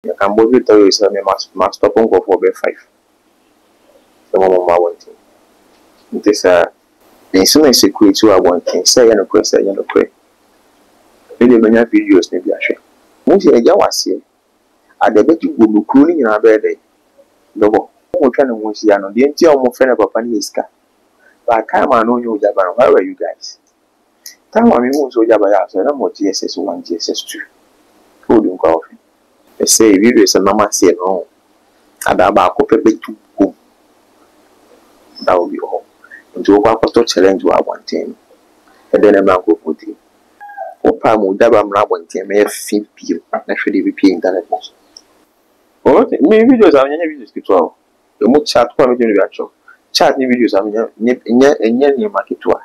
The Cambodia tell you say me must stop on go for be 5. So mama want it. This insulin security I want say you no question you no pray. We dey many videos na bi ahwe. Mo se eja wase. Adebeti go mukuru ni nyina be dey. Dobo. Mo twa na mo sia no de ntia o mo fe na papa ni iska. But time I know you Jabba. Where were you guys? Time I mean so Jabba ya so na mo GSS 1 GSS 2. Who do go off? They say video is a mama say no. Adaba ko pepe tu go. That will be all. Nti o kwa challenge wa wanting. And then a man go put it. Opa mo Jabba mra wanting me fin pio. Na hwe dey be internet mo. Okay, me videos am nya videos kitwa. E mo chat kwa me dey reaction. Chat ni videos am nya marketwa.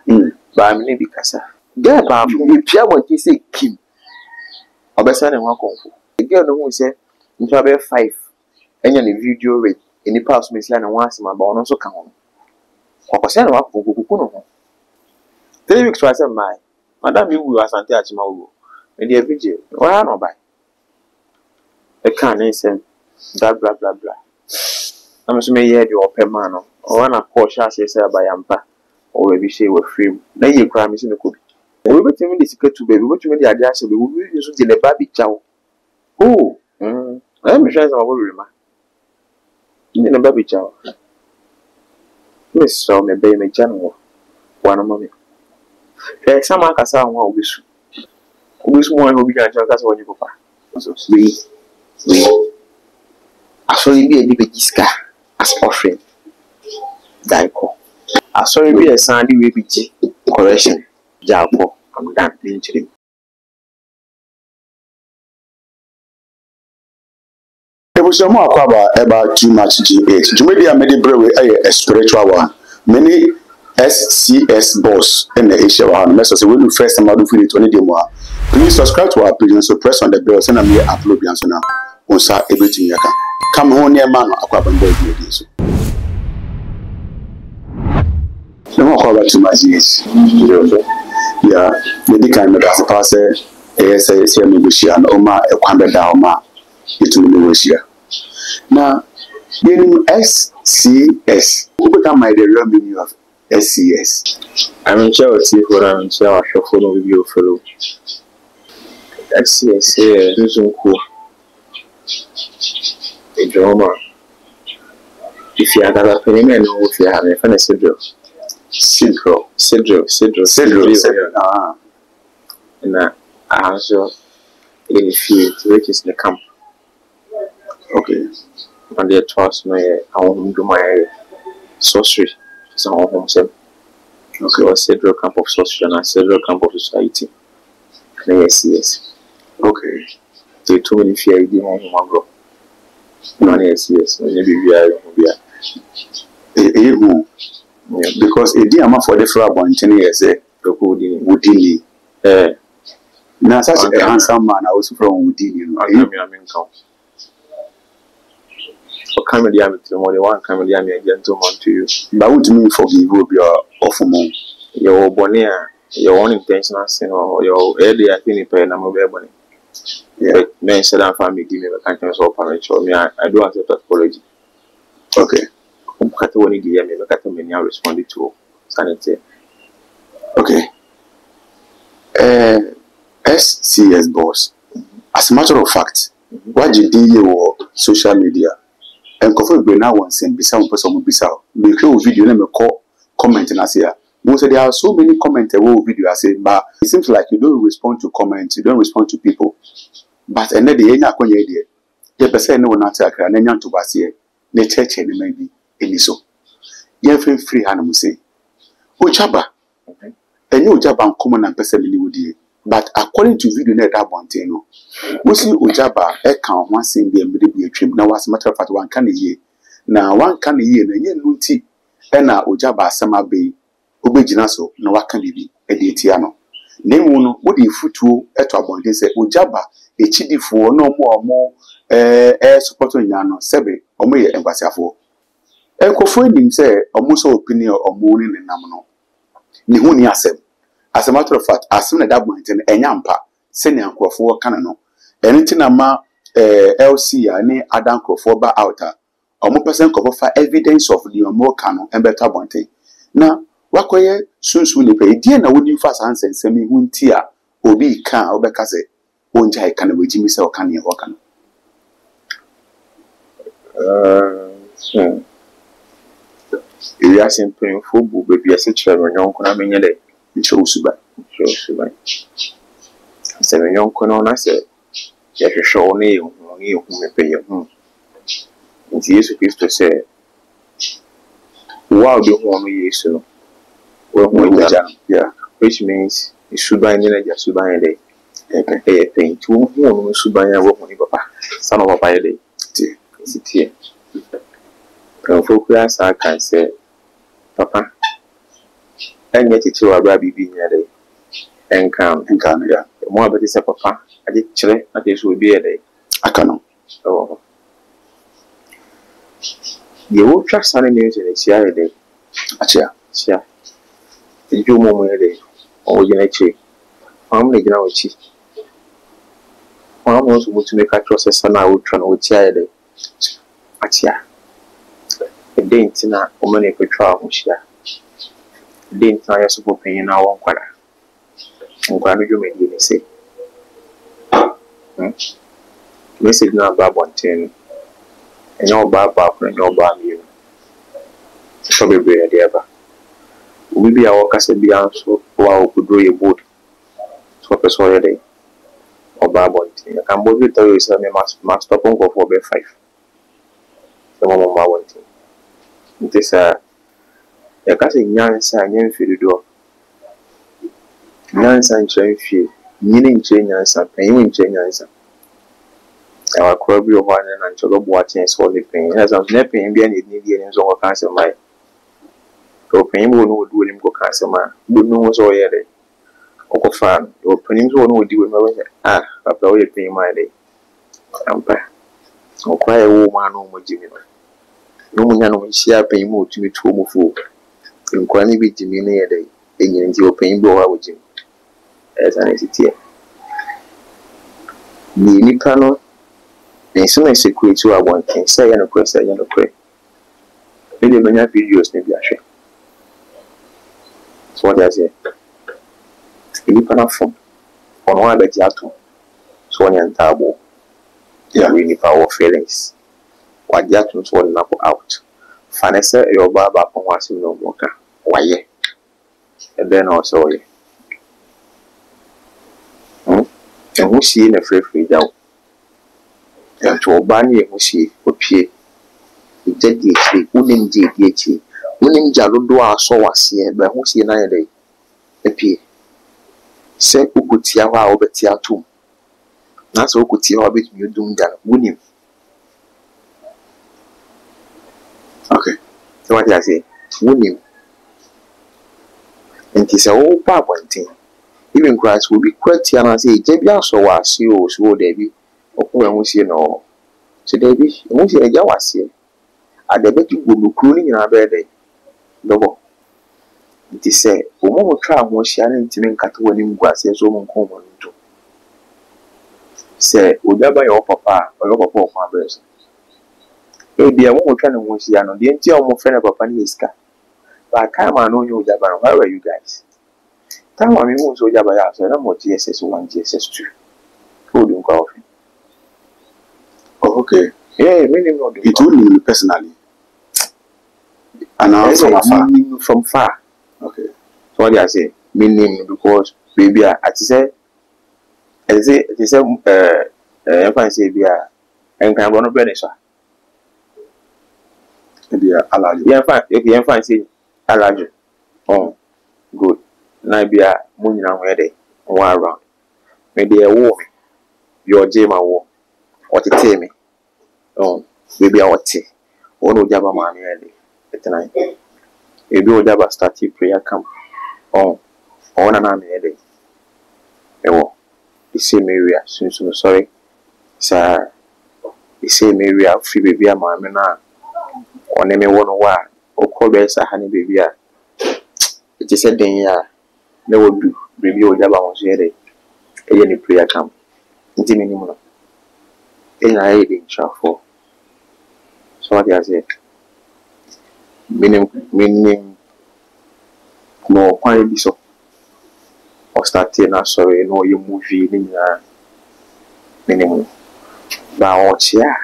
Ba me bi kasa. Girl ba me pia wanting say Kim. Obesa na nwa konfo. The girl no who say ntra be 5. Enya ni video rate. Any pass me say na wan asema ba ono so ka ho. Kwakose na wa kuku no ho. 3 weeks twice my. Madam you asante achima wo. Me dey video. Why no buy? E kan na say blah blah blah blah. I'm so me hear the open man no. O na call sha say ba yampa. O we bi say we free. Na ye kra me say me ko bi. We betimi the secret to baby. We betimi the idea say we use the baby chow. Oh, I'm sure some of you remember. The baby chow. Miss saw me baby me channel. One mommy. There's some akasa who wish. Wish more who be can kasa wani papa. So we. Actually be a big iska as offering. Daiko. Actually be a sandy we be correction. Japo, I'm done. Literally. Ebushamo akwaba eba too much G8. Jumedia made brewe a spiritual one. Many SCS boss in the Asia one. Message when you first time do feel it on the demo. Please subscribe to our page and so press on the bell. Send me upload the now. Onsa everything you can. Come home near man akwaba boy do this. No akwaba too much G8. Yeah, maybe kind of as a passer, ASA, and Oma, a Kwanda Dauma, it will be here. Now, in SCS, who become my real meaning of SCS? I'm in charity for I'm in charge of follow with you fellow. SCS, this is cool. A drama. If you have a penny, and if you have a fantasy drill. Cedro. And I also in the field, which is the camp. Okay. And they trust me, I want to do my sorcery. It's our home self. Okay. So a Cedro camp of sorcery and a Cedro camp of society. And yes. Okay. So too many fear you do one go. Yes. Maybe we are. Yeah, because a dear man for the flower 10 years, Woodini. Now, such a handsome man, I was from Woodini. I mean, come. For comedy, I'm only one comedy, I'm a gentleman to you. But what do you mean forgive your awful mom? Your bonnet, your own intentional sin, or your earlier thing, and I'm a bonnet. Yeah, men said I'm family, give me a conscience of parents, or me, I do accept apology. Okay. Responded to sanity. Okay. SCS boss. As a matter of fact, what you do your social media and cover be now one send be some person will be so. Make your video name call comment and I say most there are so many comments video I say, but it seems like you don't respond to comments, you don't respond to people. But and then the enya kwenye idea. The person no one attack and then to basie the church and maybe any so. You feel free and say, Ojaba, and you Ojaba common and person in but according to video net that one thing, we see Ojaba account one thing be a trim. Now, as a matter of fact, one can a year. Now, one can a year, and yen nunti, and now Ojaba summer bay, Obejinaso, no what can be a detiano. Name one, what do you foot to at a point? They say Ojaba, a chidi for no more, supporting Yano, Sebe, or me and Basafo. Ekofo nim say almost opinion or morning in namno. Ni hu ni asem. As a matter of fact, asem na that point in enyampa, senior nkofo kanano. Anything ama LC and Adam Crawford ba out omo person nkofo fa evidence of the omoka no embeto abonte na wakoye sunsun ni pe die na woni fa sansensem hu nti a obi ka obeka se onja e kana wejimi se oka ne oka no ya simple fo bu bebi ase chere nyonko na menye de ncho suba se nyonko no na se ya hwehwe ne hu mepeye hu nti Yesu Kristo se wow de hu no Yesu yeah, which means suban ni na ja suban de pain to hu no suban ya wo ni papa sana papa ye de ti focus I can say papa enye titi wa bra bibi nya de enkan ya mo abeti se papa ade kire ade so obi ye de aka no ye wo twa sane ne se ne sia ye de sia eju mo mo ye de o je na chi am ne gina o chi am no so mutumi ka tro se sana wo twa no wo chi ye de atia dentina o mane petwa ho hia dentina ya so popen na won kwara ngwa no jome di ne se message na ba bonten enyo ba ko enyo ba mi so bebe de aba we be our kase bia so wa okudro ye board so person ye dey oba bonten kan bo bi tell you say me must stop on go for be 5 so mo ma bonten this ya kase nyansa nyemfiri do nyansa nchemfiri nyine nyansa pen nyansa our crop bi ho anya na ncholo bo achen so le pen as am ne pen bia ne ni die ne so ko kan se mai o pen bo no du ni ko kan se ma bu no so ye de o ko fa o pen so no di we ma we papa o ye pen mai de ampa o kwa ye wo ma no mo jimi no mo nya no hia pen mo tumi tuo mo fu nkwa ni bi jimi ne ye de enyi nti o pen bo wa wo jimi esa ne sitie ni nipa no Insuma security wa one thing say ya no kwese ya no kwe. Ede manya videos ne bi ahwe. So what does it? Ini pana phone. On wa be ato. So on yantabo. Yeah, we need our feelings. Wa ato so on nap out. Fanese your baba pon wa si no boka. Waye. And then also ye. And who see in a free down. To obani e hosie opie ejedi echi unim je di echi unim jaludo aso wase be hosie na yede epie se ukutia wa obeti atum na se ukutia wa betumi dum dan unim okay so what I say unim enti se o pa bontin even Christ will be kwatia na say je bia so wase o so de bi okun ehun sie no so dey bi ehun sie eja wase adebeti gbogbo ni nyina be dey dobo nti se omo mo twa ho hia na ntimi nkato wani mguase so mo nko mo nto se odaba yo papa o kwa bres e bia mo twa na ho hia no de nti o mo fere papa ni iska ba ka ma no nyu odaba no where were you guys time wa mi mo so odaba ya so na mo GSS 1 GSS 2 hold on go. Oh, okay. Yeah, meaning not it will me personally. And now from far. Okay. So what I say, meaning because baby, I say if I say be and can run a benefit. Maybe allergy. Yeah, fine. If I say allergy. Oh, good. Now be a moon where they one around. Maybe a war. Your Jama war. What it tell me? Oh, baby, I want tea. One of Jabba man early at night. Maybe o Jabba start prayer camp. Oh, on an army early. Oh, the same area. Soon, sorry, sir. The same area. Free baby, a man now. On any one why. O call best a honey baby. It is a day. No would do. Baby, o Jabba was early. Any prayer camp. Inti minimum. I didn't for. So what I say, meaning no quite be so. Or starting a sorry, no, you movie in minimum. But yeah,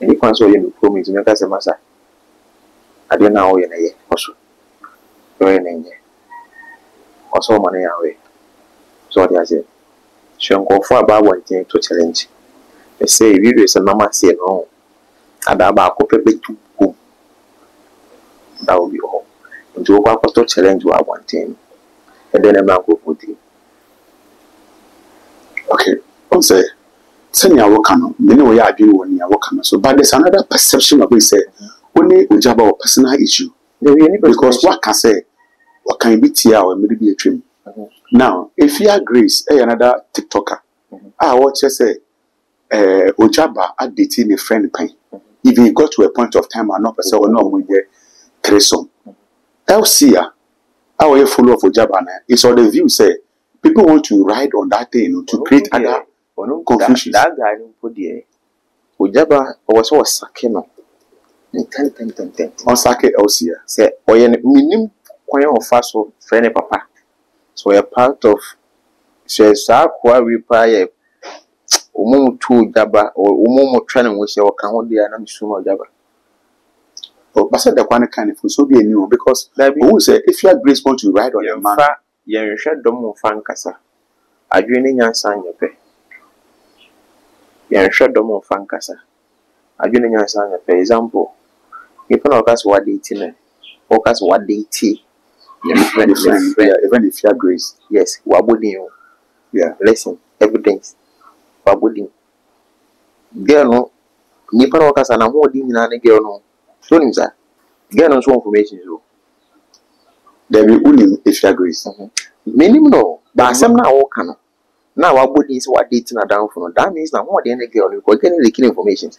any console you promise to make us a massa. I don't know in a year also. You're in a year. Also, money away. So what I say, she won't go for about one thing to challenge. They say, if you is a mama say no, and about a bit too cool. That will be all. And to go to challenge you one thing. And then a man go for it. Okay, I'll say, send your work on, many way I do when you work on. So, but there's another perception of we say, only Ujaba or personal issue. Because what can say, what can be tea or maybe a trim. Now, if you are Grace, another TikToker, I watch say, Ujaba at dating a friend pain. If you got to a point of time, I'm not person or no with the Creson. Elsia, how you follow of Ujaba, it's all the view say. People want to ride on that thing to create other confusions. That guy don't put the Ujaba was Sakeno. 10. On Sake Elsia. Say, or you minim coin of fast for friend papa. So a part of says, Sakwa repair Umu to Jaba or Umu training which you can hold the anam sumo Jaba. But I said the one kind of so be a new because who say if you are Grace want to ride on your man. You should don't fankasa. I do any answer your pay. You should don't fankasa. I do any answer your pay. Example, if you know what they tea, focus what they tea. Even if you are Grace. Yes, wabudin. Yeah, listen, evidence. Wabudin. Girl, no, Nipa no kasa na ho di nyina ne girl no. So nim sa. Girl no so information so. There be unim if you are Grace. Minimum no, but some now all can. Now our body is what dating are down for. That means now more than a girl you getting leaking information.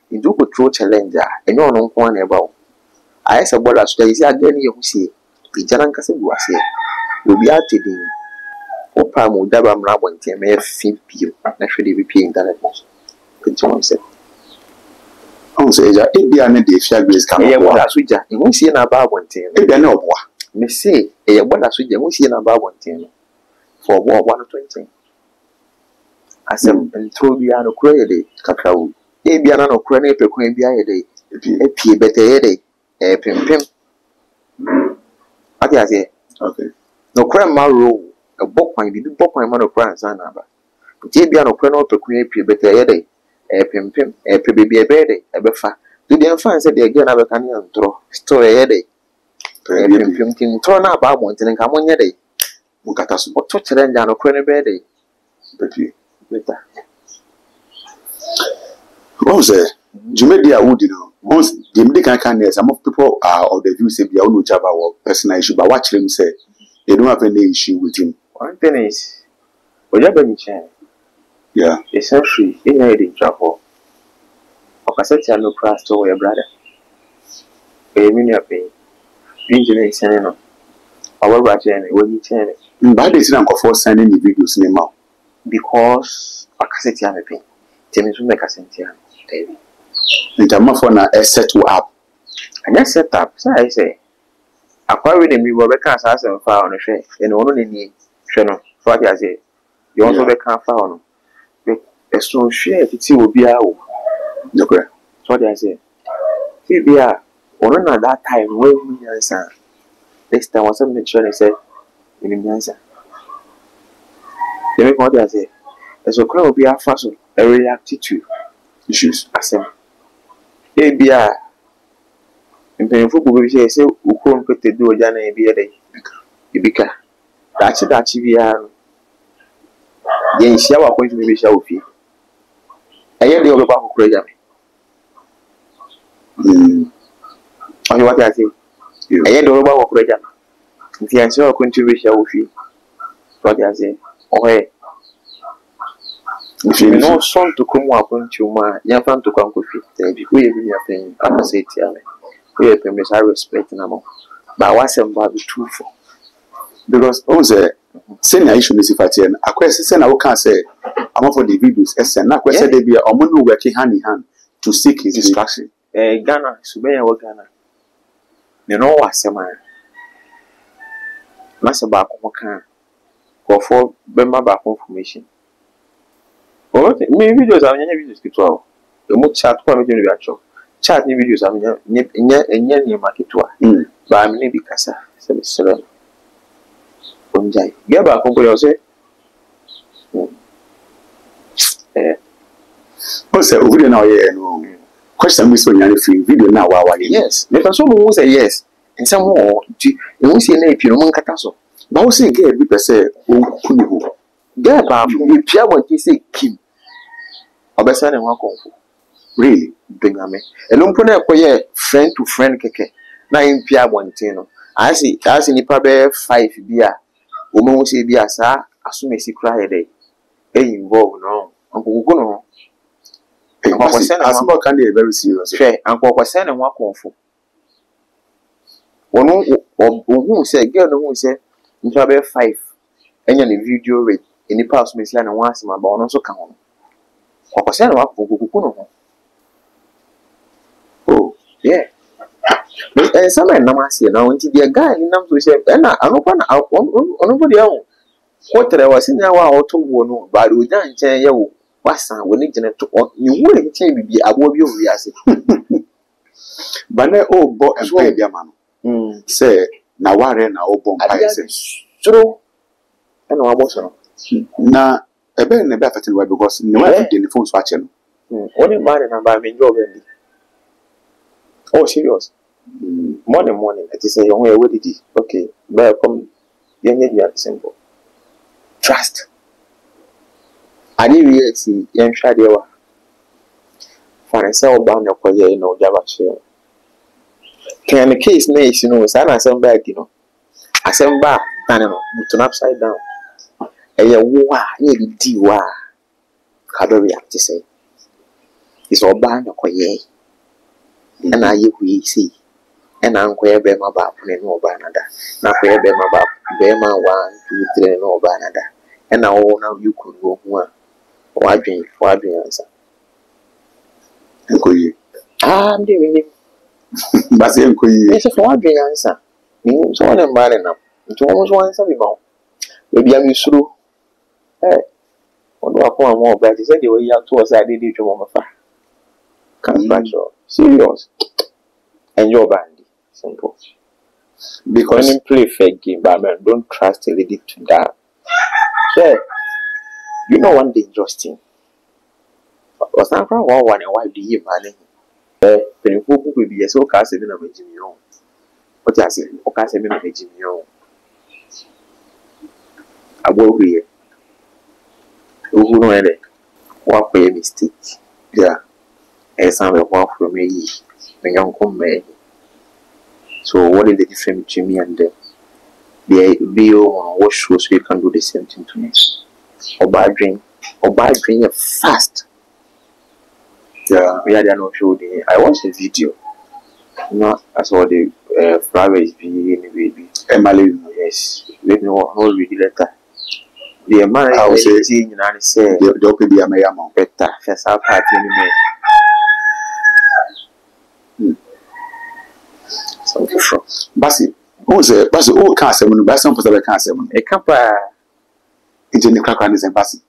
You do control challenger and you don't want about. I ask about us, there is again you see. The Jalan Casa do say, will be out today. Opa Mudaba Mrabon, may have 5 people, naturally be paying internet. Continue said. Oh, say, it be an idea if you are Grace. Come here, what we just, you won't see an about one thing. Maybe I know what. Me say, what as we just see an about one thing. For 120. I said, and told you, I know, credit, cacao. Maybe I know, credit, a coin be a day. A pea better a day. A pim. What I say? Okay. No crime, my rule. A book point, the book point, man of France, and number. But maybe I know, credit to create a better a day. A pim, a baby a bed, a befa. Do the infant said again, I can throw story a day. Pim, turn up about one thing and come on your day. Mukatasu. What touch then down a credit bed? Baby. Better. What say? Jumedia would once the American some of people are of the view say they don't know about personal issue, but watch them say they don't have any issue with him. One thing is, we have been changed. Yeah. Essentially, in a travel. Okaset ya no class to your brother. A minute pay. Engineer sending on. Our brother, when you turn it. But they say for sending the videos in the mouth. Because Okaset ya me pay. Tell to make a sentia. In terms of a set up. And just set up, so I say. Acquiring a me will can't ask them far on a share, and only need channel. So what I say, you also can't found. A strong share, it will be out. Okay. So what I say, be on that time when we answer. Next time, was something Shirley said, in the answer. They make what I say. As a crowd will be a fast, a reactive to issues. As a ABR. In painful, we say, who couldn't put the door down a beer day. Ibika. That's we are. Then she are going to be shall fee. I hear the other back of credit. On what I think. I hear the other back of credit. If you answer a contribution shall fee. What I say. Oh, hey. If you know son to come up on to my young fan to come with it, then you will be a thing. I say, tell me. We have been respect them. But what's about the truth? Because also Send your issue, Missy Fatian. I question send our can say, I'm for the videos, SN. Now, question they be a woman working hand in hand to seek his instruction. Ghana, Subaya, Ghana. You know what, Sama? Master back on can go for Bema back information. Oh, me videos are many videos to 12. The more chat, one video actual. Chat new videos are near market to but I'm maybe Casa, 7. Unjai. Get back on your say. What's the video now? Yeah, question me so free video now. Yes, the person who say yes, and some more. You see, if you don't cataso. But who say get people say, oh, Kunibu. Get back, you tell what you say, Kim. Obesan and Wako. Really? Bingame. And don't put a friend to friend keke. Now in Pia Montino. I see, that's in the probably 5 beer. Woman will say, Bia, sir, as soon as he cry a day. Involved, no. Uncle Gono. As about can be very serious. Fair, Uncle was sending one comfort. One who said, girl, who said, in probably 5. And any video rate in the past, Miss Lana wants my bone also come on. Or was sending one for oh, yeah. But some men now see now until the guy in them to say, and I don't know nobody else. What I was in our auto one, but we don't tell you what's when it to you wouldn't tell me about your reason. But now, oh, boy, and play their man. Say, now, what are now, bomb pieces? True. And I was now, a bear in the bath because no one did the phone watching. Only man and I mean, you're oh, serious. Morning. It is a young way. What did he? Okay, but come, you are simple. Trust. I didn't really see young Shadewa. For a cell bound your career, no Java share. Can the case names, you know, Sana some back, you know. I send back, but upside down. A war, nearly D.Y. Cadbury, to say. It's all bound your career. And I you see. And I'm queer by my back, and no banada. Now queer by my back, Bema 1, 2, 3, no banada. And now you could go one. Why drink answer? I'm doing it. But it's a for drink answer. So I'm bad enough. It's almost once a month. Maybe I'm used to. Hey, what do I call more? But he said the way you have towards I did it to Mama. Can't back so serious. And your band. Simple. Because when you play fake game, but man, don't trust a lady to that. So, you know one dangerous thing. Was not from one and why do you money? When you will be so cast in a Jimmy. What I say, okay, I'm in a Jimmy. I will be here. Who know any? What by a mistake? Yeah. And some of one from me, the young come. So what is the difference between me and them? They be on what shows so you can do the same thing to me. Or bad drink fast. Yeah, we had an show. I watched a video. No, I saw the flowers being baby. Emily, yes. Let me know how read the letter. The man I was saying, and I said, the dog be a mayam better. First, I'll part in me. Something from Bassi. Who's a Bassi? Oh, cancer when the some person can't say a couple into the crack and Bassi.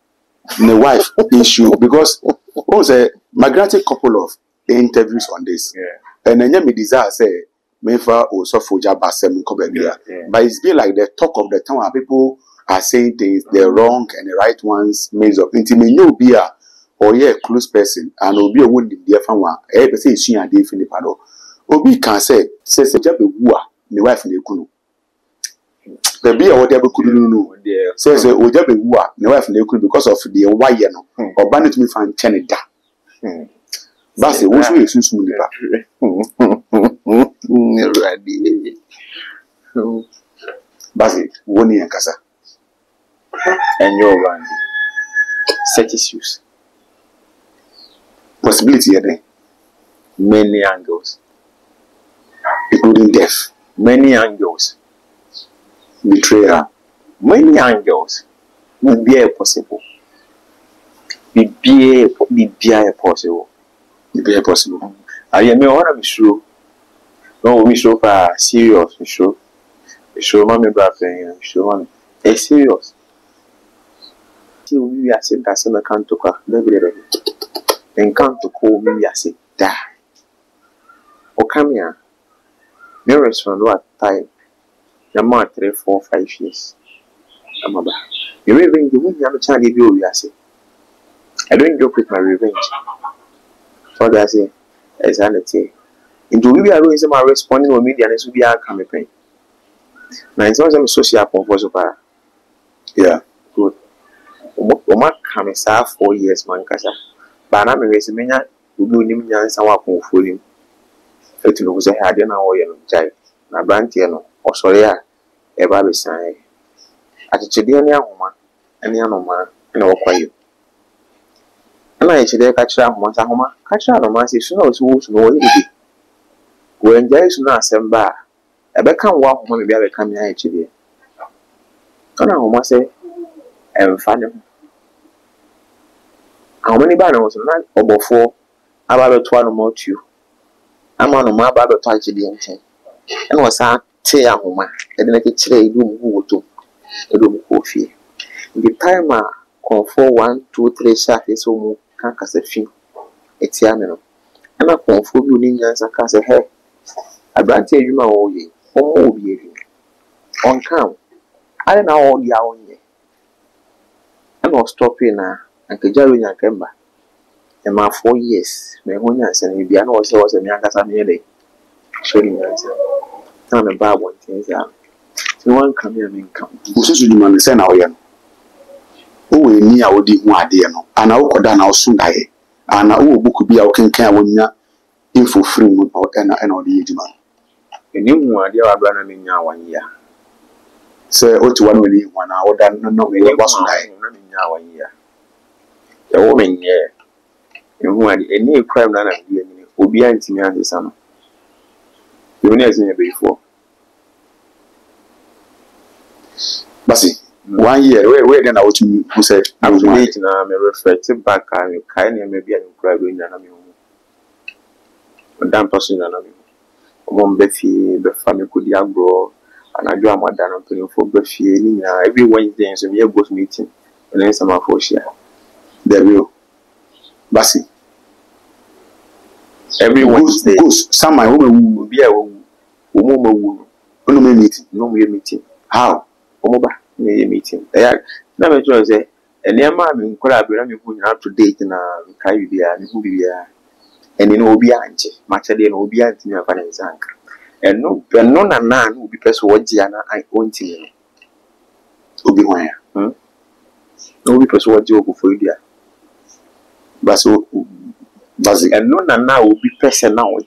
The wife issue because who's a my granted couple of interviews on this. Yeah. And then me desire say me for also for Jabasem Kobebia. But it's been like the talk of the town where people are saying things, the wrong and the right ones means of intimate you be a or yeah close person and will be a wound in the family. Every say she and they feel pado. Obi can say says a job wua the wife in the kunu. The be whatever could no says a job wua the wife in the kunu because of the wire no or bandit me fan Canada. Basi wo so yesu sum nipa. Ready. Basi woni yankasa. And your band set issues. Possibility there. Many angles. Including death. Many angles. Betrayal. Many angels will be possible. Be possible. Be possible. I may want to be sure. No, we show for serious. We show. Mommy, brother, show. A serious. We are saying that's an account to call. And come to call me. I say, die. Or come here. No restaurant what time. The more 3, 4, 5 years. I'm about. You revenge. You won't have a chance to do. I say. I don't joke with my revenge. So that's it. Exactly. Into we are always responding to media and it's be our campaign. Now it's not social comfort. Yeah. Good. Oma come 4 years man kasa. But na me wese menya obi onim nyansa wa konfo nim. Etu no say ade na wo ye no jai. Na brantie no osore a e ba be san. Atechede ne ahoma ene anoma na wo kwayo. Na ye chede ka kira ahoma sa ahoma ka kira anoma se su na o su no wo ye bi. Wo enjai su na asemba e be kan wo ahoma me bia be kan me aye chede. Kana ahoma se emfa ne. How many banners not over 4 about 12 more to you? I'm on my Bible touch the engine. And was a tear home, and then I could trade room who to a room coffee. The timer call for 1, 2, 3 shots so can't cast a few. It's yamino. And I call for you ninjas and cast a hair. I brought you my old ye, or be on count. I don't know all the hour ye. I'm not stopping now. And Kajari and Kemba. And my 4 years, my own answer, and you also was a young as I'm here. Showing answer. I'm a bad one, things out. So one come here and come. Who says you man send our young? Oh, we near our deep one dear no. And I'll go down our soon die. And I will book be our can when ya info free or and the age man. A new one, dear brother, in 1 year. Say, what to 1 million 1 hour than no me was die. 1 year. The woman here, who had any crime done at the end, will be anti me the summer. You never seen it before. Bassi, 1 year, where then I was to who said, I'm late now, I'm reflecting back and you kind of maybe I'm crying in an Madame person and among Betty, the family could grow, and I draw my down for Betty every Wednesday, so we have both meeting, and then some of us here. There will. Bassi. Every Wednesday. Some my woman will be a woman. No meeting. No meeting. How? Omoba, no meeting. Never try to say, and near mammy, collaborate up to date in a Caribbean, who be there. And in Obianchi, much a day in Obianchi, near Vanessa. And no, none and none will be persuaded, Diana, I own to you. Obi wire. No, be persuaded you for you. Basso, Bassi, and none and now will be personal.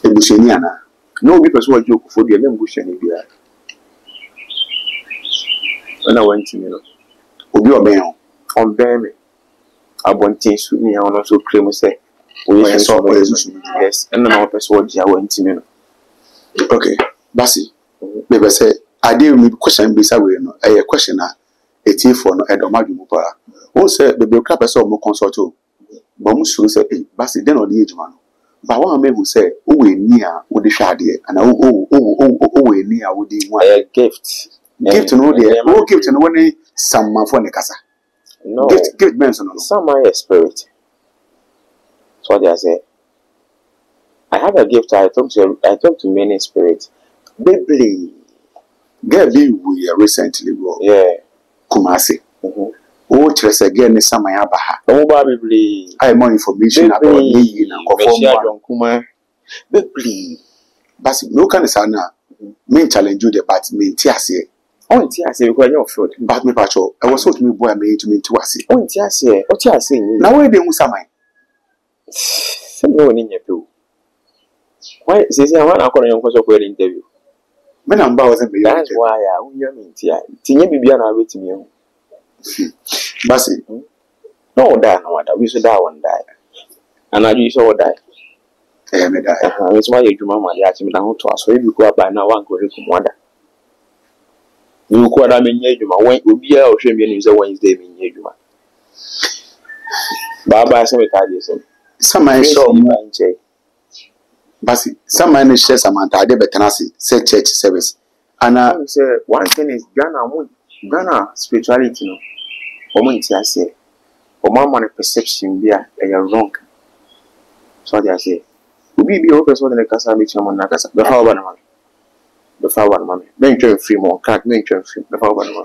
A Busheniana. No, because what you for the name Busheni beer. When I went to me, Obi Obeo, on Berry, I want things to me, I want also claim say, we saw yes, and no persuade I went to me. Okay, Bassi, baby say, I did me question beside a questioner. A tea for no Edomadu. Who said the Bill Clapper saw more consult to Bomusu said, Bassi, then or the age man. But one man who said, oh, we near with the shady, and we near with the one gift. Gift to know the whole gift and one some man for the casa. No, gift Benson, some my spirit. So what I say, I have a gift. I talk to many spirits. Bibly, get be we recently, yeah. Kumasi. Oh, just again, is some Abaha. Oh, Bibly. I have more information about me and Kuma. Bibly. But no kind of sana. Me challenge you the bat me tiasi. Oh, tiasi, because you're food. But me patrol. I was so to me boy me to me tiasi. Oh, tiasi. Oh, tiasi. Now where they must samai. Some no one in your two. Why, says I want to call your interview. Men and wasn't me. That's why I own your meat. Tinny be an away to me. Bassi, no, die, no wonder. We should die one die. And I do so die. Me da. It's why you mama ya chimi na ho to aso e bi ko aba na wan ko rekum wada. You ko da me nya adwuma wen obi a o hwe me ni say Wednesday me nya adwuma. Baba say me ta dey say. Some man show mo basi some man share Samantha dey betenasi say church service. And say one thing is Ghana spirituality no. Omo ntia say. Omo man perception bia e wrong. So they say Ubi be open so the casa make someone na casa. The power man. The power man. Then you free more. Can't make you free. The power man.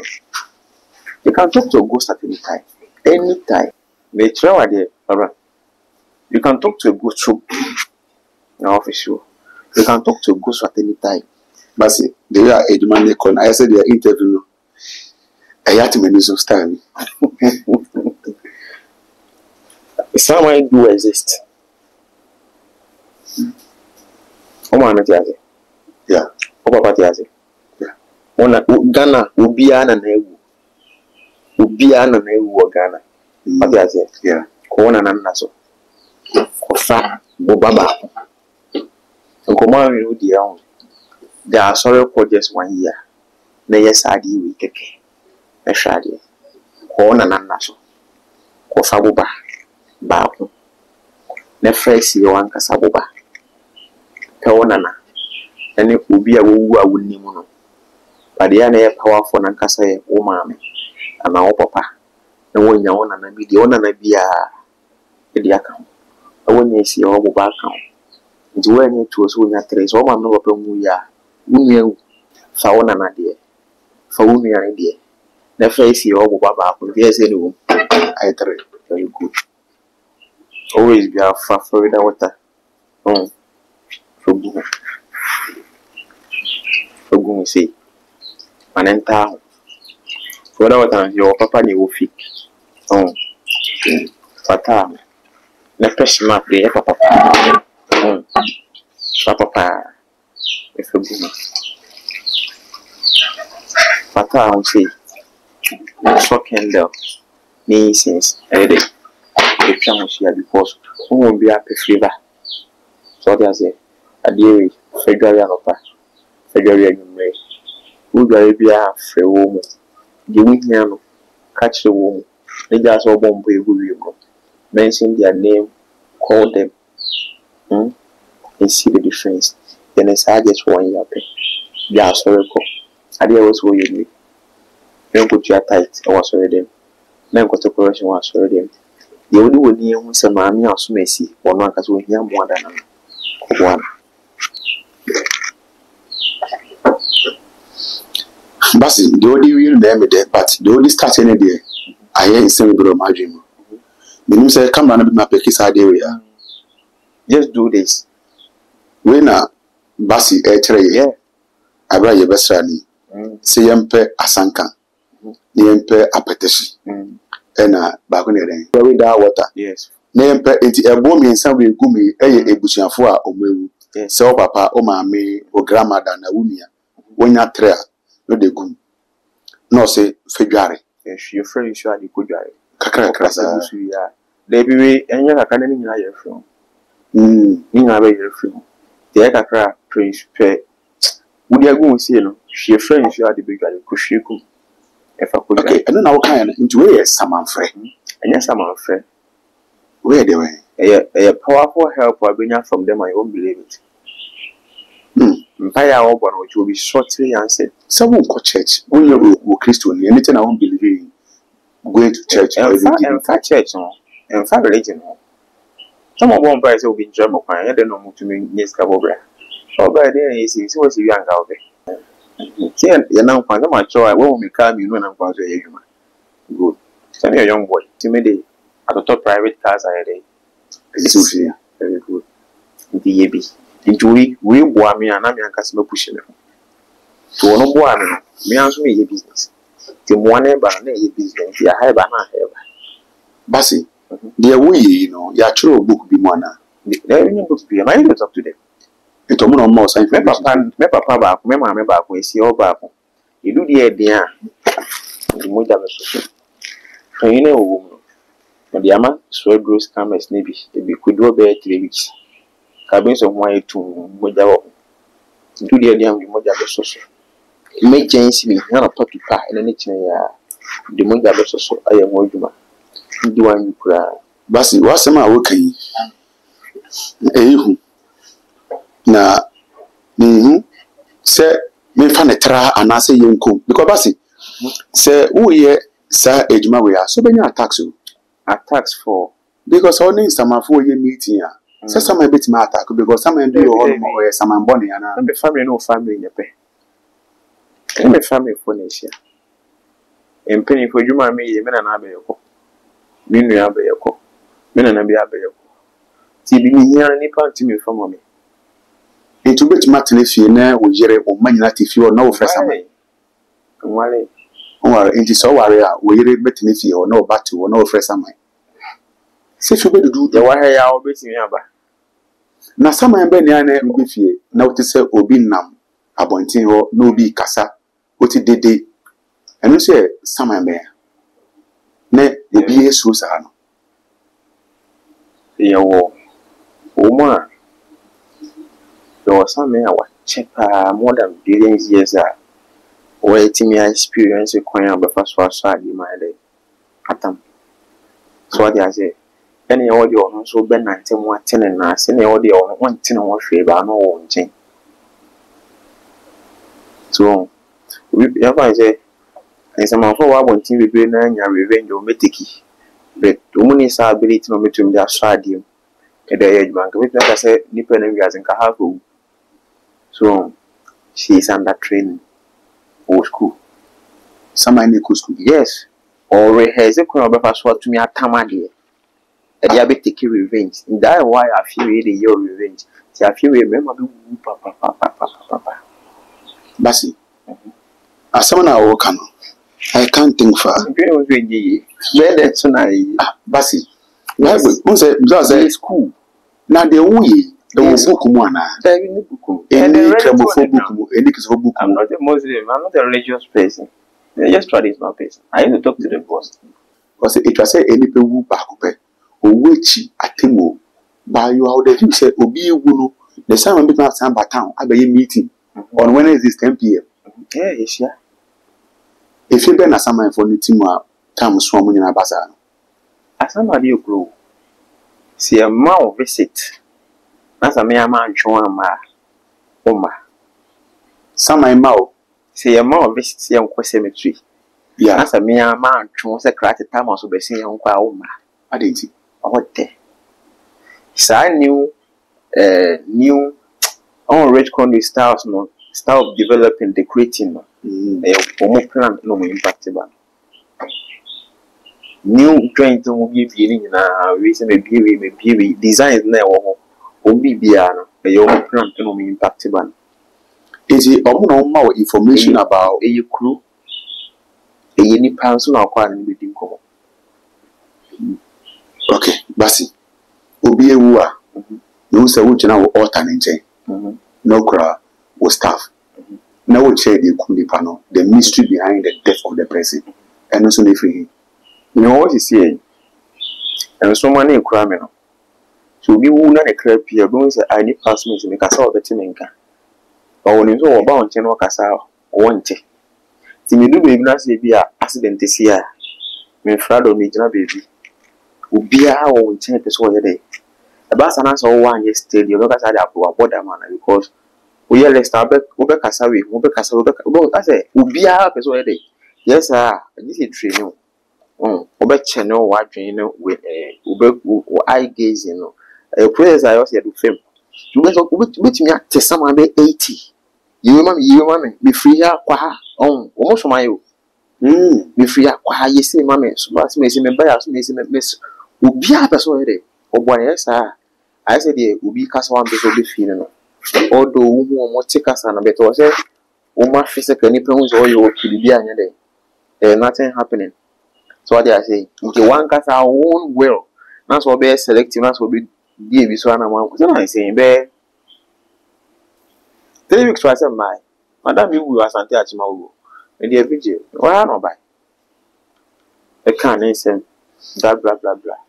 You can talk to a ghost at any time. Anytime. They try there. Alright. You can talk to a ghost through your office show. You can talk to a ghost at any time. But see, they are a demand. I said their interview. I had to manage some style. Someone do exist. Oma na tiaze. Yeah. Papa tiaze. Yeah. Ona Ghana ubia na ewu. Ubia na ewu Ghana. Tiaze. Yeah. Ko na naso. Ko fa bo baba. Nkoma wi no dia on. They are sorry for just 1 year. Na yes adi we keke. E hwade. Ko na naso. Ko fa bo ba ko. Na fresh yo anka saboba. Kawanana ene obi a wowu a wonni mu no pade na ye powerful na nkasa ye wo maame ana wo papa na wonya wona na bi de wona na bia e de aka wonya esi wo bo ba aka nti wonya tuo so wonya tres wo maame no papa mu ya wonu fa wona na de fa wonu ya de na fa esi wo bo ba ko de ese no I try very good always be a for the water Ogun say manenta for that time your papa ni wo fik fata na peshima de papa papa if ogun fata on say so candle ni sense ede e twa mo share because won be a flavor so they say Adieri, February anopa, February anumre. Ugari bia fre wo mu. Di wuhia no, catch the wo mu. They just all bomb go. Mention their name, call them. And see the difference. Then it's just 1 year pay. They are sorry call. Adieri was wo you. Then put your tight, I was sorry them. Then got to correction was sorry them. The only one here who say mami aso mesi, or no cause we hear more than one. Basi the only real them there, but the only start any day. I hear in same bro my dream. The say come on my pekis idea we are. Just do this. We na basi yeah. Abra ye besrani. Say yempe asanka. Yempe apeteshi. Ena ba ko ne den. We da water. Yes. Na yempe enti ebo mi nsa we gumi eye ebusuafo a omewu. Se o papa o maame o grandmother na wunia. Wonya tre no de gum. No say fedware. Yes, your friend is sure the good guy. Kakra Kakra ya. They be we enya kakra ni nyina ye from. Ni na be ye from. The kakra prince pe. Wudi agun see no. She friend is sure the big guy ko hweku. Efa ko. Okay, and now kind into we samanfre. Enya samanfre. Where they were. A powerful help I bring from them, I won't believe it. Empire Auburn, which will be shortly answered. Someone go church. When you're Christian, anything I won't believe in going to church. In fact, church, no. In fact, religion, no. Some of one price will be in German. I don't know to me, yes, Cabobra. Oh, by then, he sees what's a young out there. You're now find out my choice. I won't be calm, you know, I'm going to human. Good. Send me a young boy. Timidity. At the top private cars, I had a very good. The AB. Injury, we boy me and I'm young customer pushing them. To no boy, me answer me a business. The one ever a business, the high banana. Basi, dear we, you know, your true book be one. There is book be. I need to talk to them. It's a more sign for papa back, my mamma back, we see all back. You do the idea. The mood of a you know, the amount so gross cameras maybe, it be could do about 3 weeks. Cabin of wine to Moja. Do the idea of Moja Soso. Make James me, not a poppy pie, and any the Moja Soso. I am Mojuma. Do one cry. Basi, what's my working? Na say me fa ne tra anase yenko because basi say who ye sa ejuma we are so benya attacks for because only samafo ye meeting say some bit ma attack because some do your own or some boni ana be family no family in pe me family for nation empeni for juma me ye me na na be yeko me nua be yeko me na na be yeko ti bi ni yan ni pa ti me famo me into bit matene fie na wo yere o manyina ti fie o na wo fresa mai wale o into so ware a wo yere betene fie o na wo bati o na wo fresa mai se fi be dudu de wa ya o betimi aba na saman be ne ana be fie na wo te se obi nam abontin ho na obi kasa o ti dede enu se saman be ne obi yesu sa no ye wo o ma there was something I was check more than billions years where me experience a coin of the first side in my day. Atam. So what I say, any audio so Ben 19 more 10 and us, any audio on 1 10 or favor, no one thing. So we ever say, and some of our one team will be your revenge or metiki. But the money is ability to between their side you at the edge bank. Which I say, depending on Kahaku. So she is under training or school. Somebody in school. Yes. Or rehearse a crowd of us what to me at Tamadi. A diabetic revenge. That's why I feel really your revenge. See, I feel remember papa. Basi. As someone I work on, I can't think far. That's Basi. Who said school? Now the way. The book one. Any trouble for book, any book. I'm not a Muslim, I'm not a religious person. I'm just traditional person. I need to talk to the boss. Because it was any people back up, or which at Timo, by you out there, you said, Obi Wunu, the same bit of Samba town, at the meeting on Wednesday 10 p.m. Yes, yeah. If you been a summer for the team, come swarming in a bazaar. As somebody you grow, see a mouth visit. That's a mere man showing my Oma. Some my mouth say a more visit young cemetery. Yeah, that's a mere man showing a crack at time also be seeing young Oma. I didn't see. What there? So I knew on red country styles, no style of developing, decorating, no plan, no impactable. New joint will be feeling reason maybe design now. Obi biano e yo plan no me impact ban ezi omo no information about e crew e ni panso na kwa ni bedi nkomo. Okay basi obi ewu a no se wo gina wo altar nche no kra wo staff na wo che the kundipa no the mystery behind the death of the person and also the free no what you see and so many kra me no so we will not a crap here, going to I need pass me to make a sort of a timinka. But when you saw about Cheno Casa, one tea. Timmy do baby not say be a accident this year. Me frado me jana baby. Ubia or 10 episode a day. The bass and answer one yesterday, you look at that border man because we are less start Uber Casawi, I say, Ubia episode a day. Yes, sir, this is true. Uber channel watching with Uber eye gazing. Prayers I also do fame. You bet me at someone be 80. You remember me free here, almost my you. Me free here, you see, mammy, so much missing me by us, missing miss. Would be a person or what else? I said, Ubi Casa one bit will be feeling. Although who more take us and a bit was it, my physical nipples or you will be any day. There's nothing happening. So what I say, okay, one cast our own will. That's what be selective, that's what be. Give this one amount. What am I saying, bear? 3 weeks twice a my. Madam, you will asante at Mauro. And the video, why not buy? I can't answer. Blah blah blah blah.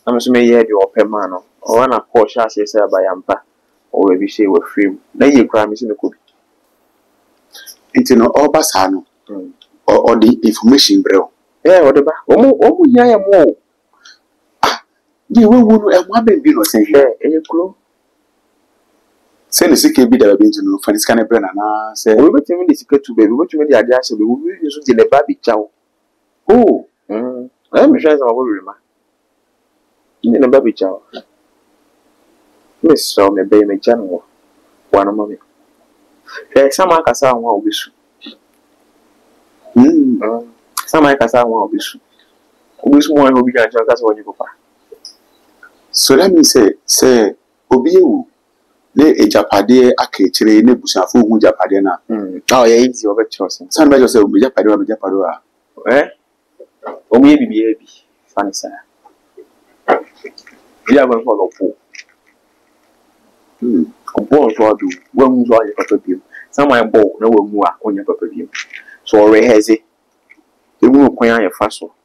I'm assuming you had your man or an approach as you say by Yampa or maybe say we're free. Then you cry, Miss Cook. It's no all basano or the information, bro. Yeah, whatever. Oh, yeah, more. You will and one baby no say here, and you clue. Send the sick be there to know for this kind of brand and say, we went to the secret to baby, what you made the idea, so we will use it in the baby chow. Oh, I'm sure some of them. In the baby chow. Miss saw me baby channel. One of mommy. There's some like I saw one of this. Some like I saw one of this. Which one will be a job? That's what you go. So let me say, Obiu, ne a Japade, a catcher, ne Busafo, Japadena. Oh, yeah, it's your choice. Some of yourself, Japadua. Eh? Or maybe baby. Funny, sir. We are going to follow four. Born to do one more perfume. Some I bought no more on your perfume. So already has it. The woman quite a fossil.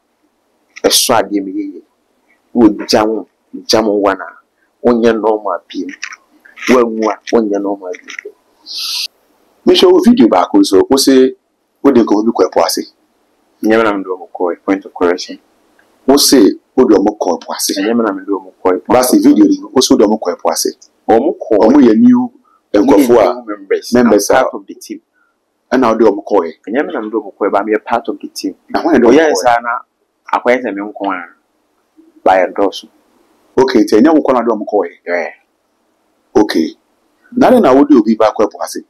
A swag give me would jam one on your normal pin. Well, more on your normal pin. Me show video back also. Who say, what they go look at Poissy? Never am doing a point of correction. Who say, what do you call Poissy? I never am doing a point. That's the video also don't call Poissy. Or we a new members out of the team. And now do a McCoy. And never am doing a be a part of the team. I want to do yes, Anna. I quite a young corner by a dozen. Okay, tell you what I do McCoy. Okay. Now then I would do be back where Poissy.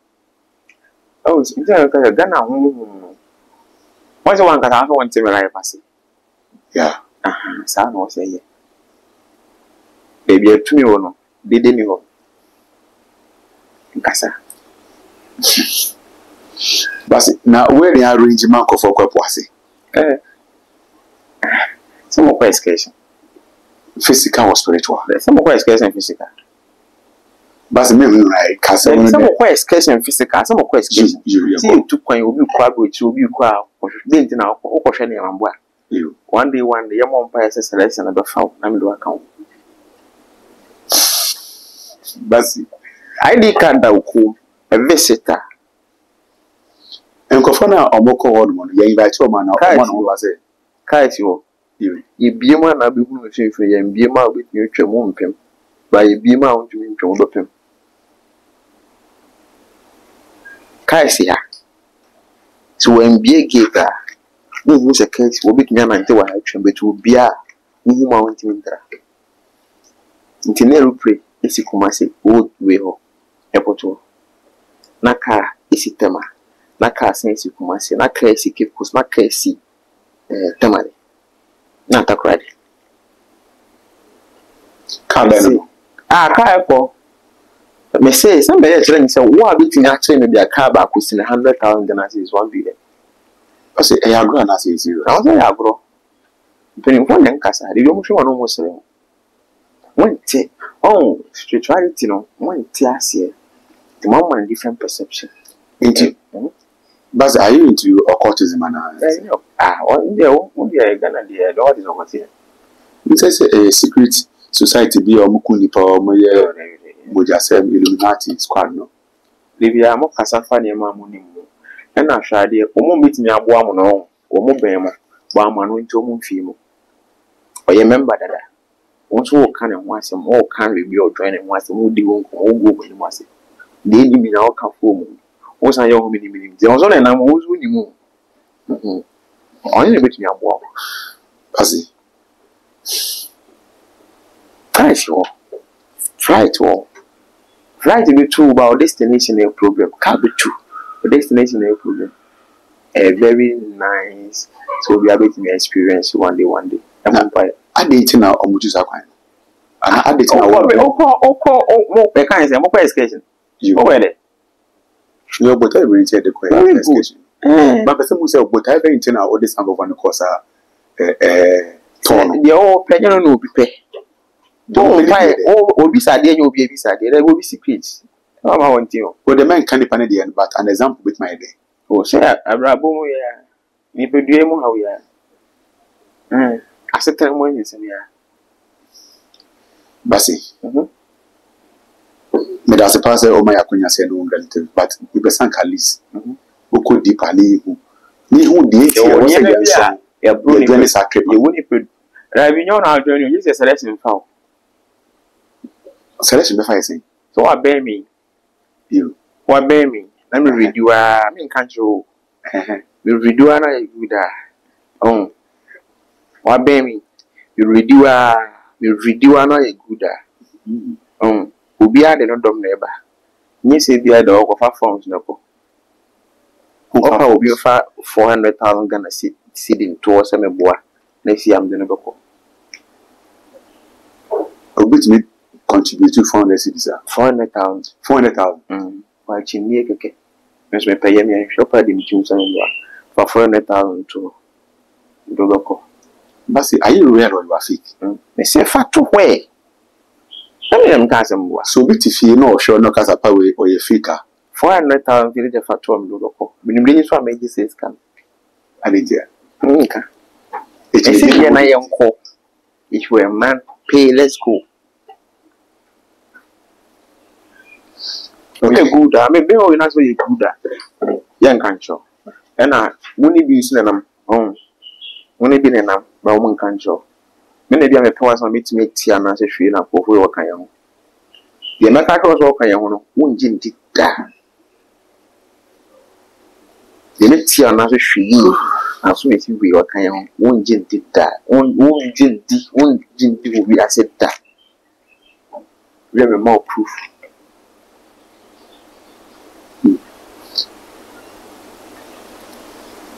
Oh, it's a Ghana. What's the one that I want to rely upon? Yeah. Son was say, baby, to me or no, did any go. Cassa. But now where they are arranging Marco for Poissy? Some more education. Physical or spiritual? Some more education physical. But maybe like Castle. Some more education physical, some more education. You took when you quite which will be quite. Didn't know what question you one day, your mom pays a selection of the phone. I'm do account. But I did can't do a visitor. And Kofana or Moko Ordman, you invite your man or one who was it. Kaitio, you be a man, I'll be moving for you and be a man with you to move him. By a be mount to him to move him. Kaisia. So when be a gator, who was a case will be young until I action, but will be a who mount him there. Intinero pray, is he kumasi, old way ho, epoto. Naka is it tema. Naka sense you kumasi, naka is he keep cos, naka is he temari. Not a credit. Can't Kayako. Me say somebody telling say what between actually maybe a car back with 100,000 Ghana is 1 billion. I say I agree and I say zero. I say I grow. Depending on the casa, the young show no more say. One take spirituality no one tears here. The moment different perception. Into but are you into occultism and one day Ghana the Lord is over here. It says a secret society be or Mukuni power Mojasem Illuminati squad no. Libya mo kasafa ne ma money mu. E na hwade o mo metimi aboa mo no o mo ben mo ba ma no nti o mo mfi mu. Oye member dada. Won so o kan e ho asem o kan we bi o join e ho asem o di won ko o go go ni mo asem. De ni mi na o ka fo mu. O san ye ho mi ni. De on so na mo o so ni mu. Onye na betimi aboa. Asi. Try to be true about destination a problem. Can't be true. The destination a problem. A very nice. So we are going to experience one day. I didn't know how much is a coin. I didn't know. I can't say more education. You know, but I really said the question. But some say, but I very intend all this number one course. The old pleasure no be pay. Obi Sadia, you'll be a Sadia, there will be secrets. I want you. Well, the man can't depend on but an example with my day. Oh, sir, a rabo, yeah. You could do how we are. I said, 10 months in here. Basi. Me da se pass o my akonya say no relative, but we be san kalis. Oko deep ani hu. Ni hu de enti e wo say yan so. Ya bro ni ni sakre. You woni pe. Rabi nyo na adwani you say selection foul. Selection be fire say. So what bear me? You. What bear me? Let me read you I mean can't you? We read you na good oh. What bear me? You read you na good obi a de no dom na eba. Nyi se bia de okofa funds na ko. Ofa obi fa 400,000 Ghana cedi to se meboa na si am de no beko. Obi to contribute to 400 cedis. 400,000. 400,000. Wa chimie keke. Mes me paye mi shopa de mchum sa mboa. For 400,000 to do beko. Basi are you real or you are fake? Me say fa to where? I'm going so bit if you know sure no casa power or your faker. 400,000 village of Fatum Loco. When so major says can. I did there. It's a young call. If we're a man, pay, let's go. Okay, good. I mean, maybe not so good. Young cancer. And I wouldn't be using them. Wouldn't be in a woman cancer. Many of them powers on me to make tea and answer free and for who can you. The American was all kind of one gin did that. The next tea and answer free, and so it will be what kind of one gin did that. One gin will be as said that. We have more proof.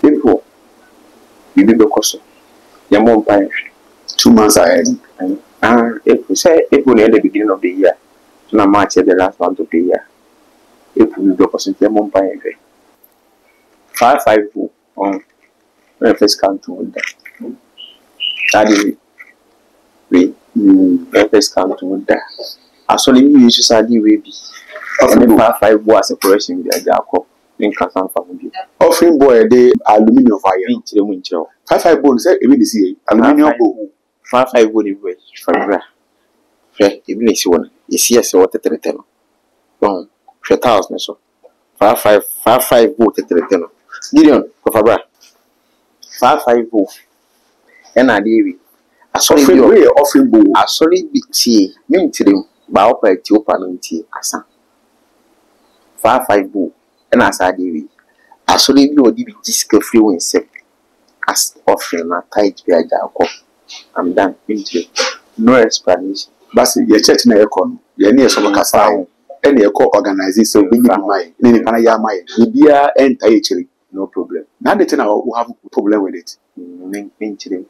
Therefore, you be because your mom parish. 2 months ahead. If we say April at the beginning of the year, so now March at the last month of the year, April will be because the month by 554 on the first count to that. That is we first count to that. As only you use a D way be. Often 5 was a separation with a jacob in Casan family. Offering boy, they aluminium fire. 5 bones, even the sea, aluminium. 5 would be for even if you want, you see us what the return. Bon, 1,000 so 5 vote at the return. Gideon, Kofabra 5 vote. And I did. I saw you offering bull. I saw it be tea, mean to them, bow by Tiopan tea, Asa 5 bull. And as I did, I saw you or did disc fluency as offering a tight beard. I'm done. No explanation. But your church na ekon. Ye na so kasa. E na ekọ organize so be give my. Na ni pana ya my. Bibia enter echiri. No problem. Now the thing I will have a problem with it. Menchiri.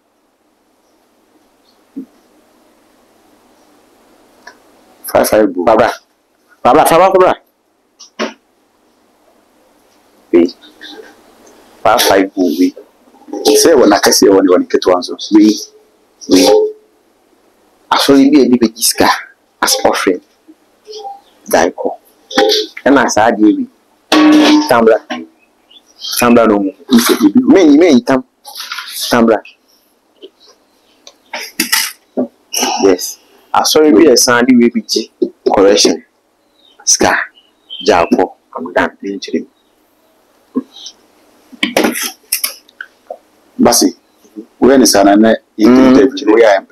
Five boo. Baba. Hey. 5 boo we. Say when I can say when you want to get one so. We actually be a little bit disca as offering. Daiko. And as I did, Tambla no more. Many Tambla. Yes. I saw you be a sandy wee correction. Ska Japo. I'm done. Literally. Basi. When is an we are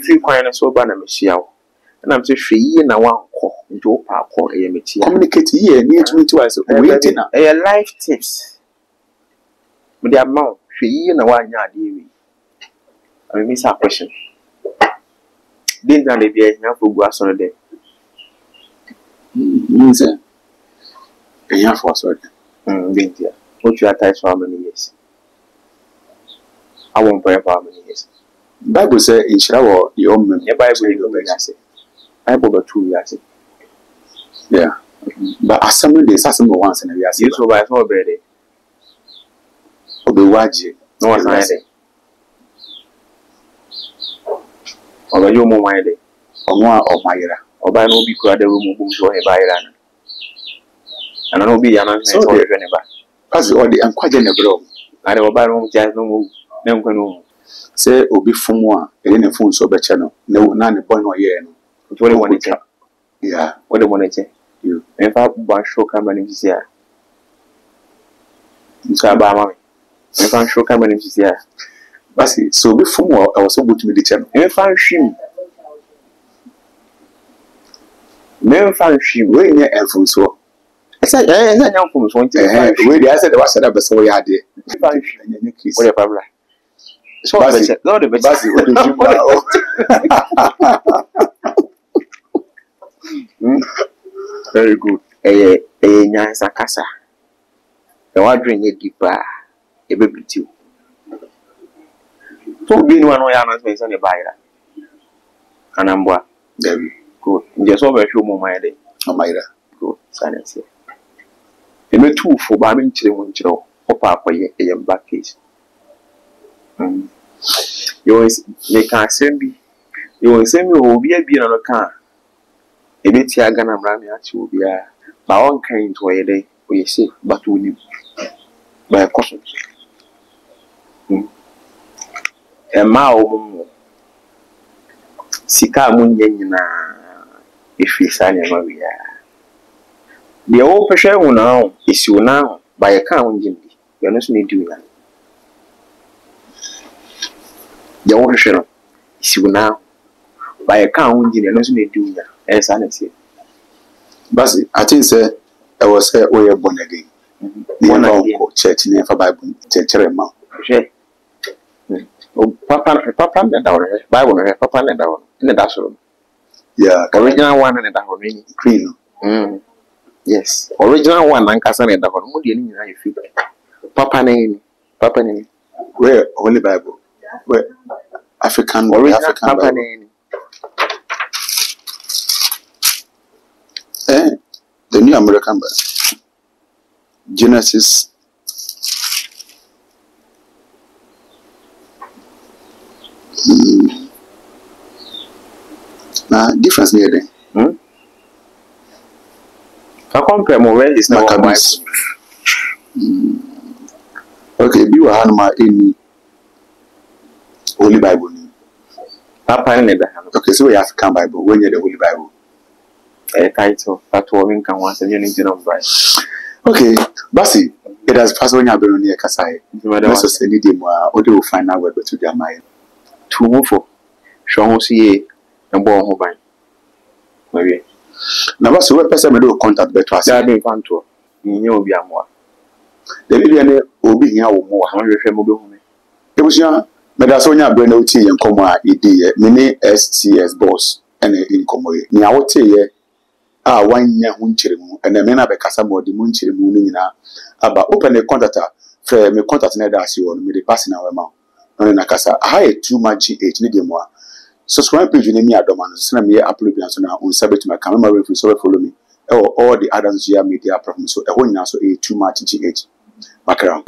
few quiet so banner Michelle. And I'm so free and I want call into a call a material. Communicate here near to me twice. Waiting a life tips. With the amount, free and a 1 yard. I miss our question. Didn't I be enough for grass on a day? Means a young for certain. Didn't you? What you are tied for how many years? I won't pray for how many years. Bible says in Shrawa, the old man. Your Bible got 2 years. Yeah. But as some days, as some once in a year, you so by so bad. Obewaji. No one's not there. Or you more my day. Or one of my era. Or by no be crowded room boom to a byran. And I know be an answer to your neighbor. As all the unquite in the bro. I never buy room, just no move. Never can move. Say obi fumu a ene ne phone so be che no na ne boy no ye no. What do you want to? Yeah. What do you want to? You. In fact, one show camera in this year. So about mommy. In fact, show camera in this year. Basi so obi fumu I was so good to me the channel. In fact, shim. Me fan shim. We nye phone so. I said, young from one thing. We I said was that be so we had there. Fan shim. Nye case. What the problem? So Basi, no the best. Basi, what do you Very good. Nyansa kasa. The water drink deeper. A baby too. So being one way announcement on the buyer. And I'm what? Good. Just over a few more my day. Oh my god. Good. Silence here. The me too for babbing to the window. Papa a back case. You always make a send me. You will send me who be a beer on a car. A bit here gonna ram at you be a my own kind to a day we say, but we live by a custom. A mao Sika Munyana if we sign a Maria. The old pressure now is you now by a count, Jimmy. You're not doing that. The old pressure is you now by a count, you're not doing that. As I say, Basi, I think say I was say we are born again. The church name for Bible church amount. Papa and our Bible, Papa and our in the dashroom. Yeah, Original one and a green. green. Yes, original one and Cassan and the Hormodian. I feel Papa name, Where Holy Bible? Where African African Papa Bible? name. The New American Bible. Genesis. Difference near there. I compare more is not Maccabees. Okay, be wa hanuma any Holy Bible. Papa and the Okay, so we African Bible when you're the Holy Bible. A title that woman can once and you need to know right. Okay, Basi, it has passed when you have been near Kasai. Most of the need or they will find out where to their mind. To move for show see and born home by. Maybe. Now, what's the person will contact better as I don't want to. You know, be a more. The Vivian will be here more 100 mobile. It was young, but that's when you have been out here and come out, mini STS boss and in Comoy. Now, what say 1 year hunchirimu, and the men have a casamo de munchirimu about open a contact for me contact never as you on me the passing our mouth. And I casa, I too much GH need more. Subscribe page in me at Doman, send me upload now on Sabbath my camera if you so follow me. All the other social media platforms so a whole now so a too much GH. Back around.